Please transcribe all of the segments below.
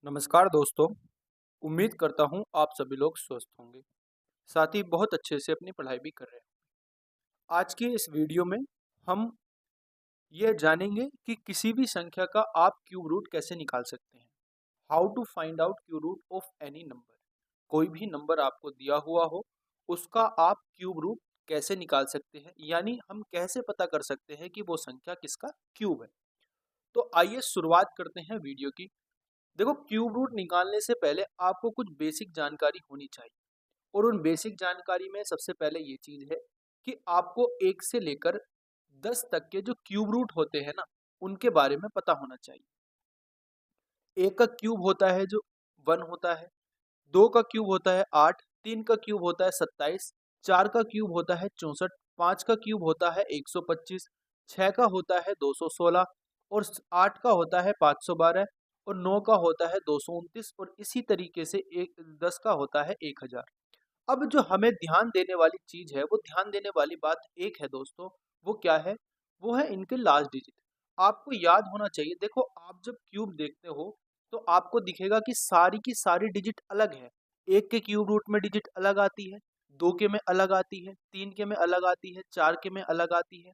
नमस्कार दोस्तों। उम्मीद करता हूँ आप सभी लोग स्वस्थ होंगे, साथ ही बहुत अच्छे से अपनी पढ़ाई भी कर रहे हैं। आज की इस वीडियो में हम यह जानेंगे कि किसी भी संख्या का आप क्यूब रूट कैसे निकाल सकते हैं। How to find out cube root of any number. कोई भी नंबर आपको दिया हुआ हो, उसका आप क्यूब रूट कैसे निकाल सकते हैं, यानी हम कैसे पता कर सकते हैं कि वो संख्या किसका क्यूब है। तो आइए शुरुआत करते हैं वीडियो की। देखो, क्यूब रूट निकालने से पहले आपको कुछ बेसिक जानकारी होनी चाहिए, और उन बेसिक जानकारी में सबसे पहले ये चीज है कि आपको 1 से लेकर 10 तक के जो क्यूब रूट होते हैं ना, उनके बारे में पता होना चाहिए। 1 का क्यूब होता है जो 1 होता है, 2 का क्यूब होता है 8, 3 का क्यूब होता है 27, 4 का क्यूब होता है 64, 5 का क्यूब होता है 125, 6 का होता है 216, और 8 का होता है 512, और 9 का होता है 229, और इसी तरीके से 10 का होता है 1000। अब जो हमें ध्यान देने वाली चीज है, वो ध्यान देने वाली बात एक है दोस्तों। वो क्या है? वो है इनके लास्ट डिजिट। आपको याद होना चाहिए। देखो, आप जब क्यूब देखते हो तो आपको दिखेगा कि सारी की सारी डिजिट अलग है। 1 के क्यूब रूट में डिजिट अलग आती है, 2 के में अलग आती है, 3 के में अलग आती है, 4 के में अलग आती है,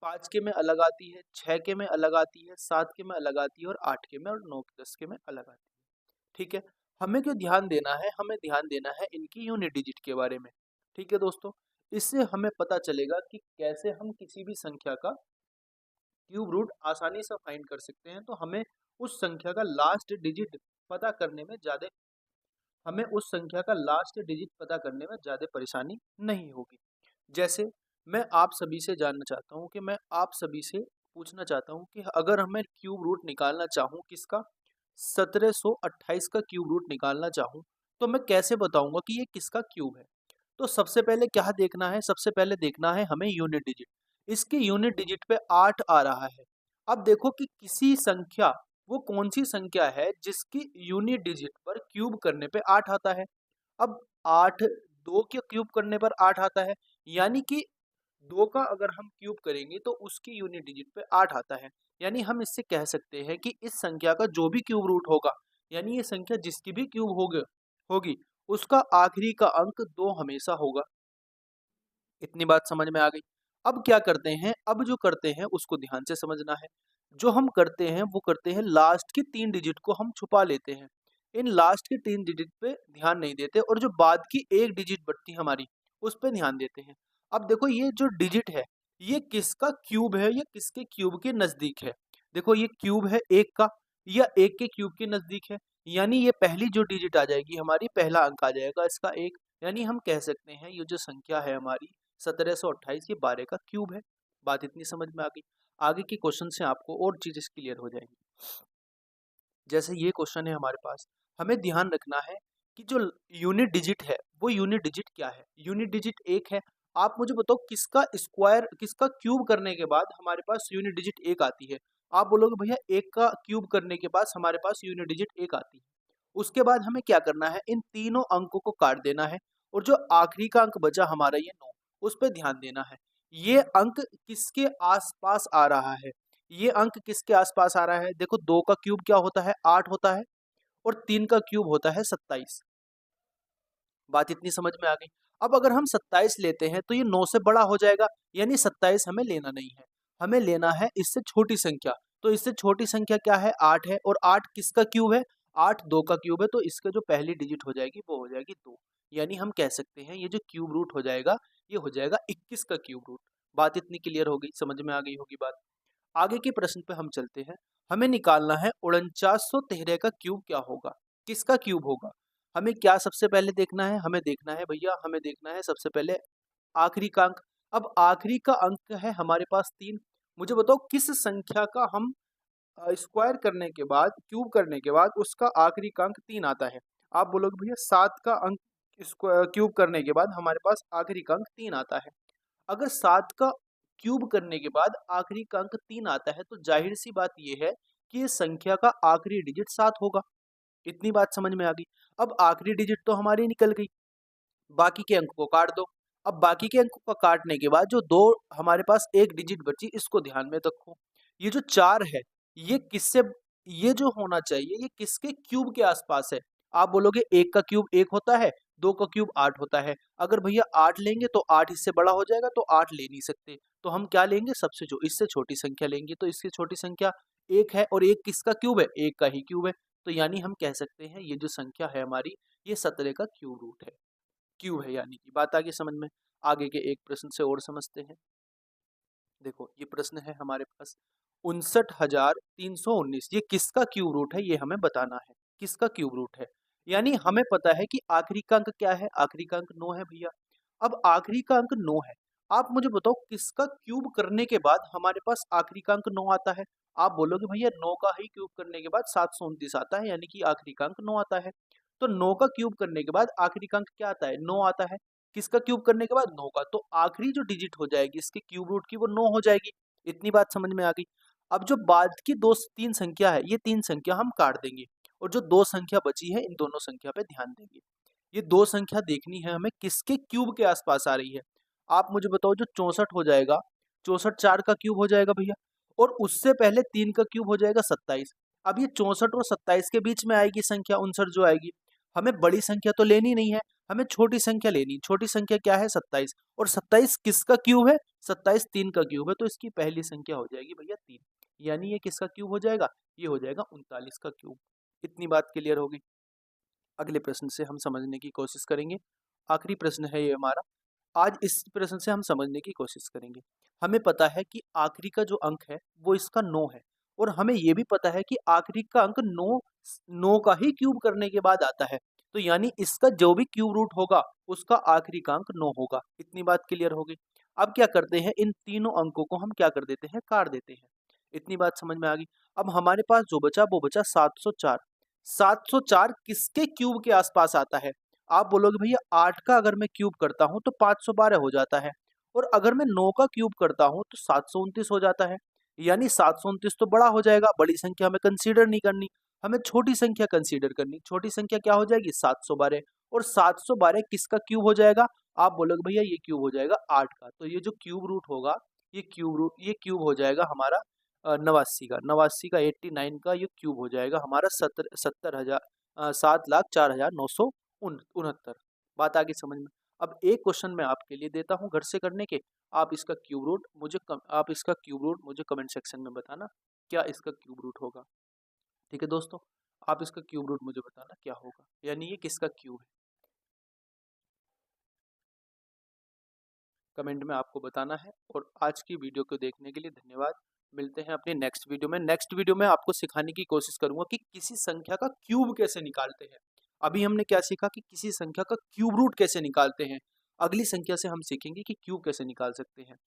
5 के में अलग आती है, 6 के में अलग आती है, 7 के में अलग आती है, और 8 के में, और 9 10 के में अलग आती है। ठीक है? हमें क्यों ध्यान देना है? हमें ध्यान देना है इनकी यूनिट डिजिट के बारे में। ठीक है दोस्तों? इससे हमें पता चलेगा कि कैसे हम किसी भी संख्या का क्यूब रूट आसानी से फाइंड कर सकते हैं। तो हमें उस संख्या का लास्ट डिजिट पता करने में ज़्यादा हमें उस संख्या का लास्ट डिजिट पता करने में ज़्यादा परेशानी नहीं होगी। जैसे मैं आप सभी से जानना चाहता हूँ कि मैं आप सभी से पूछना चाहता हूँ कि अगर मैं क्यूब रूट निकालना चाहूँ किसका, 1728 का क्यूब रूट निकालना चाहूँ, तो मैं कैसे बताऊंगा कि ये किसका क्यूब है? तो सबसे पहले क्या देखना है? सबसे पहले देखना है हमें यूनिट डिजिट। इसके यूनिट डिजिट पे 8 आ रहा है। अब देखो कि किसी संख्या, वो कौन सी संख्या है जिसकी यूनिट डिजिट पर क्यूब करने पे 8 आता है। अब 8 2 के क्यूब करने पर 8 आता है, यानी कि 2 का अगर हम क्यूब करेंगे तो उसकी यूनिट डिजिट पे 8 आता है। यानी हम इससे कह सकते हैं कि इस संख्या का जो भी क्यूब रूट होगा, यानी ये संख्या जिसकी भी क्यूब होगी, उसका आखिरी का अंक 2 हमेशा होगा। इतनी बात समझ में आ गई। अब क्या करते हैं? अब जो करते हैं उसको ध्यान से समझना है। जो हम करते हैं वो करते हैं, लास्ट की 3 डिजिट को हम छुपा लेते हैं। इन लास्ट के 3 डिजिट पे ध्यान नहीं देते, और जो बाद की 1 डिजिट बचती है हमारी, उस पे ध्यान देते हैं। अब देखो, ये जो डिजिट है, ये किसका क्यूब है? ये किसके क्यूब के नज़दीक है? देखो, ये क्यूब है 1 का, या 1 के क्यूब के नज़दीक है। यानी ये पहली जो डिजिट आ जाएगी हमारी, पहला अंक आ जाएगा इसका 1। यानी हम कह सकते हैं ये जो संख्या है हमारी 1728, ये 12 का क्यूब है। बात इतनी समझ में आ गई। आगे के क्वेश्चन से आपको और चीजें क्लियर हो जाएंगी। जैसे ये क्वेश्चन है हमारे पास, हमें ध्यान रखना है कि जो यूनिट डिजिट है, वो यूनिट डिजिट क्या है? यूनिट डिजिट 1 है। आप मुझे बताओ किसका स्क्वायर, किसका क्यूब करने के बाद हमारे पास यूनिट डिजिट 1 आती है? आप बोलोगे भैया 1 का क्यूब करने के बाद हमारे पास यूनिट डिजिट 1 आती है। उसके बाद हमें क्या करना है? इन तीनों अंकों को काट देना है, और जो आखिरी का अंक बचा हमारा, ये 9, उस पे ध्यान देना है। ये अंक किसके आसपास आ रहा है? ये अंक किसके आसपास आ रहा है? देखो, 2 का क्यूब क्या होता है? 8 होता है, और 3 का क्यूब होता है 27। बात इतनी समझ में आ गई। अब अगर हम 27 लेते हैं तो ये 9 से बड़ा हो जाएगा, यानी 27 हमें लेना नहीं है। हमें लेना है इससे छोटी संख्या। तो इससे छोटी संख्या क्या है? 8 है, और 8 किसका क्यूब है? 8 2 का क्यूब है, तो इसका जो पहली डिजिट हो जाएगी वो हो जाएगी 2। यानी हम कह सकते हैं ये जो क्यूब रूट हो जाएगा, ये हो जाएगा 21 का क्यूब रूट। बात इतनी क्लियर हो गई, समझ में आ गई होगी बात। आगे के प्रश्न पे हम चलते हैं। हमें निकालना है 4913 का क्यूब क्या होगा? किसका क्यूब होगा? हमें क्या सबसे पहले देखना है? हमें देखना है भैया, हमें देखना है सबसे पहले आखिरी का अंक। अब आखिरी का अंक है हमारे पास 3। मुझे बताओ किस संख्या का हम स्क्वायर करने के बाद, क्यूब करने के बाद उसका आखिरी का अंक 3 आता है? आप बोलोगे भैया 7 का अंक क्यूब करने के बाद हमारे पास आखिरी का अंक 3 आता है। अगर 7 का क्यूब करने के बाद आखिरी का अंक 3 आता है, तो जाहिर सी बात ये है कि इस संख्या का आखिरी डिजिट 7 होगा। इतनी बात समझ में आ गई। अब आखिरी डिजिट तो हमारी निकल गई, बाकी के अंक को काट दो। अब बाकी के अंक को काटने के बाद जो दो हमारे पास एक डिजिट बची, इसको ध्यान में रखो। ये जो 4 है, ये किससे ये जो होना चाहिए ये किसके क्यूब के आसपास है। आप बोलोगे 1 का क्यूब 1 होता है, 2 का क्यूब 8 होता है। अगर भैया 8 लेंगे तो 8 इससे बड़ा हो जाएगा तो 8 ले नहीं सकते। तो हम क्या लेंगे, सबसे जो इससे छोटी संख्या लेंगे। तो इससे छोटी संख्या 1 है और 1 किसका क्यूब है, 1 का ही क्यूब है। तो यानी हम कह सकते हैं ये जो संख्या है हमारी, ये 17 का क्यूब रूट है। क्यूब है यानी कि। बात आगे समझ में। आगे के एक प्रश्न से और समझते हैं। देखो ये प्रश्न है हमारे पास 59,319, ये किसका क्यूब रूट है ये हमें बताना है। किसका क्यूब रूट है, यानी हमें पता है कि आखिरी का अंक क्या है, आखिरी का अंक 9 है भैया। अब आखिरी का अंक 9 है, आप मुझे बताओ किसका क्यूब करने के बाद हमारे पास आखिरी का अंक 9 आता है। आप बोलोगे भैया 9 का ही क्यूब करने के बाद 729 आता है, यानी कि आखिरी का अंक 9 आता है। तो 9 का क्यूब करने के बाद आखिरी का अंक क्या आता है, 9 आता है। किसका क्यूब करने के बाद, 9 का। तो आखिरी जो डिजिट हो जाएगी इसके क्यूब रूट की, वो 9 हो जाएगी। इतनी बात समझ में आ गई। अब जो बाद की 3 संख्या है, ये 3 संख्या हम काट देंगे और जो 2 संख्या बची है इन दोनों संख्या पे ध्यान देंगे। ये 2 संख्या देखनी है हमें किसके क्यूब के आसपास आ रही है। आप मुझे बताओ जो 64 हो जाएगा, 64 4 का क्यूब हो जाएगा भैया, और उससे पहले 3 का क्यूब हो जाएगा 27। अब ये 64 और 27 के बीच में आएगी संख्या 59 जो आएगी। हमें बड़ी संख्या तो लेनी नहीं है, हमें छोटी संख्या लेनी। छोटी संख्या क्या है, 27। और 27 किसका क्यूब है, 27 3 का क्यूब है। तो इसकी पहली संख्या हो जाएगी भैया 3, यानी ये किसका क्यूब हो जाएगा, ये हो जाएगा 39 का क्यूब। इतनी बात क्लियर होगी। अगले प्रश्न से हम समझने की कोशिश करेंगे। आखिरी प्रश्न है ये हमारा। आज इस प्रश्न से हम समझने की कोशिश करेंगे। हमें पता है कि आखिरी का जो अंक है वो इसका 9 है, और हमें ये भी पता है कि आखिरी का अंक 9 का ही क्यूब करने के बाद आता है। तो यानी इसका जो भी क्यूब रूट होगा उसका आखिरी का अंक 9 होगा। इतनी बात क्लियर हो गई। अब क्या करते हैं, इन तीनों अंकों को हम क्या कर देते हैं, काट देते हैं। इतनी बात समझ में आ गई। अब हमारे पास जो बचा वो बचा 704। 704 किसके क्यूब के आसपास आता है। आप बोलोगे भैया 8 का अगर मैं क्यूब करता हूं तो 512 हो जाता है, और अगर मैं 9 का क्यूब करता हूं तो 729 हो जाता है। यानी 729 तो बड़ा हो जाएगा, बड़ी संख्या हमें कंसीडर नहीं करनी, हमें छोटी संख्या कंसीडर करनी। छोटी संख्या क्या हो जाएगी, 712। और 712 किसका क्यूब हो जाएगा, आप बोलोगे भैया ये क्यूब हो जाएगा 8 का। तो ये जो क्यूब रूट होगा, ये क्यूब हो जाएगा हमारा 89 का। 89 का 89 का ये क्यूब हो जाएगा हमारा 7,69,969। बात आगे समझ में। अब एक क्वेश्चन मैं आपके लिए देता हूँ घर से करने के। आप इसका क्यूब रूट मुझे कमेंट सेक्शन में बताना, क्या इसका क्यूब रूट होगा। ठीक है दोस्तों, आप इसका क्यूब रूट मुझे बताना क्या होगा, यानी ये किसका क्यूब है। कमेंट में आपको बताना है। और आज की वीडियो को देखने के लिए धन्यवाद। मिलते हैं अपनी नेक्स्ट वीडियो में। नेक्स्ट वीडियो में आपको सिखाने की कोशिश करूंगा कि किसी संख्या का क्यूब कैसे निकालते हैं। अभी हमने क्या सीखा कि किसी संख्या का क्यूब रूट कैसे निकालते हैं। अगली संख्या से हम सीखेंगे कि क्यूब कैसे निकाल सकते हैं।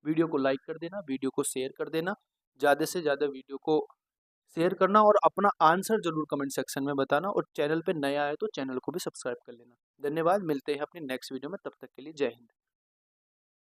वीडियो को लाइक कर देना, वीडियो को शेयर कर देना, ज़्यादा से ज़्यादा वीडियो को शेयर करना, और अपना आंसर जरूर कमेंट सेक्शन में बताना, और चैनल पे नया आए तो चैनल को भी सब्सक्राइब कर लेना। धन्यवाद। मिलते हैं अपनी नेक्स्ट वीडियो में, तब तक के लिए जय हिंद।